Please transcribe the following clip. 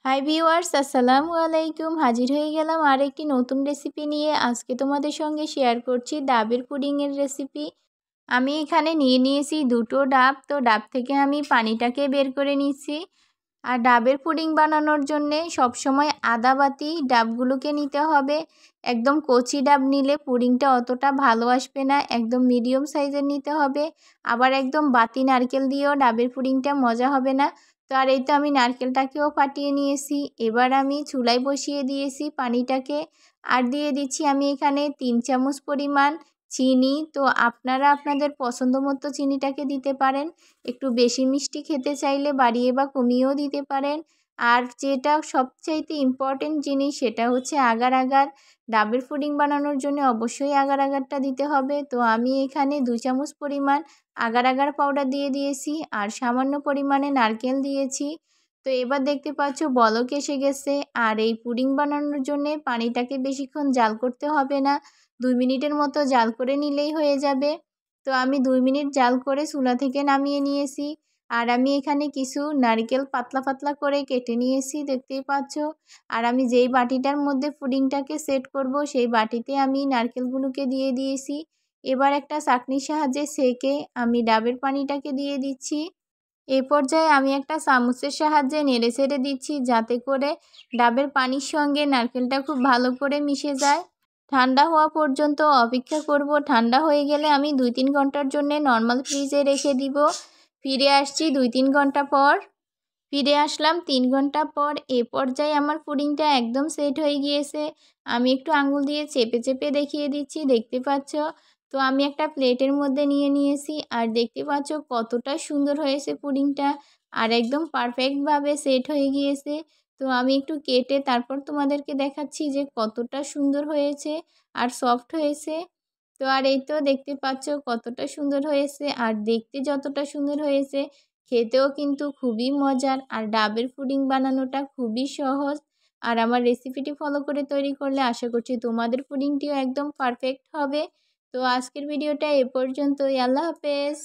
Hi viewers, আসসালামু আলাইকুম। হাজির হয়ে গেলাম আর একটি নতুন রেসিপি নিয়ে। আজকে তোমাদের সঙ্গে শেয়ার করছি ডাবের পুডিংয়ের রেসিপি। আমি এখানে নিয়ে নিয়েছি দুটো ডাব। তো ডাব থেকে আমি পানিটাকে বের করে নিচ্ছি। আর ডাবের পুডিং বানানোর জন্যে সবসময় আদা বাতি ডাবগুলোকে নিতে হবে। একদম কচি ডাব নিলে পুডিংটা অতটা ভালো আসবে না, একদম মিডিয়াম সাইজের নিতে হবে। আবার একদম বাতি নারকেল দিয়েও ডাবের পুডিংটা মজা হবে না। তো আর এই তো আমি নারকেলটাকেও ফাটিয়ে নিয়েছি। এবার আমি চুলায় বসিয়ে দিয়েছি পানিটাকে। আর দিয়ে দিচ্ছি আমি এখানে 3 চামচ পরিমাণ চিনি। তো আপনারা আপনাদের পছন্দ মতো চিনিটাকে দিতে পারেন। একটু বেশি মিষ্টি খেতে চাইলে বাড়িয়ে বা কমিয়েও দিতে পারেন। আর যেটা সবচাইতে ইম্পর্টেন্ট জিনিস সেটা হচ্ছে আগার আগার। ডাবের পুডিং বানানোর জন্য অবশ্যই আগার আগারটা দিতে হবে। তো আমি এখানে 2 চামচ পরিমাণ আগার আগার পাউডার দিয়ে দিয়েছি আর সামান্য পরিমাণে নারকেল দিয়েছি। তো এবার দেখতে পাচ্ছ বলক এসে গেছে। আর এই পুডিং বানানোর জন্যে পানিটাকে বেশিক্ষণ জাল করতে হবে না, 2 মিনিটের মতো জাল করে নিলেই হয়ে যাবে। তো আমি 2 মিনিট জাল করে চুলা থেকে নামিয়ে নিয়েছি। আর আমি এখানে কিছু নারকেল পাতলা পাতলা করে কেটে নিয়েছি, দেখতেই পাচ্ছ। আর আমি যেই বাটিটার মধ্যে পুডিংটাকে সেট করব সেই বাটিতে আমি নারকেলগুলোকে দিয়ে দিয়েছি। এবার একটা চাকনির সাহায্যে সেঁকে আমি ডাবের পানিটাকে দিয়ে দিচ্ছি। এ পর্যায়ে আমি একটা চামচের সাহায্যে নেড়ে ছেড়ে দিচ্ছি যাতে করে ডাবের পানির সঙ্গে নারকেলটা খুব ভালো করে মিশে যায়। ঠান্ডা হওয়া পর্যন্ত অপেক্ষা করব। ঠান্ডা হয়ে গেলে আমি 2-3 ঘন্টার জন্য নর্মাল ফ্রিজে রেখে দিব। ফিরে আসছি 2-3 ঘন্টা পর। ফিরে আসলাম 3 ঘন্টা পর। এ পর্যায়ে আমার পুডিংটা একদম সেট হয়ে গিয়েছে। আমি একটু আঙুল দিয়ে চেপে চেপে দেখিয়ে দিচ্ছি, দেখতে পাচ্ছ। তো আমি একটা প্লেটের মধ্যে নিয়ে নিয়েছি আর দেখতে পাচ্ছ কতটা সুন্দর হয়েছে পুডিংটা। আর একদম পারফেক্টভাবে সেট হয়ে গিয়েছে। তো আমি একটু কেটে তারপর তোমাদেরকে দেখাচ্ছি যে কতটা সুন্দর হয়েছে আর সফট হয়েছে। তো আর এই তো দেখতে পাচ্ছ কতটা সুন্দর হয়েছে। আর দেখতে যতটা সুন্দর হয়েছে খেতেও কিন্তু খুবই মজার। আর ডাবের পুডিং বানানোটা খুবই সহজ। আর আমার রেসিপিটি ফলো করে তৈরি করলে আশা করছি তোমাদের পুডিংটিও একদম পারফেক্ট হবে। তো আজকের ভিডিওটা এ পর্যন্তই। আল্লাহ হাফেজ।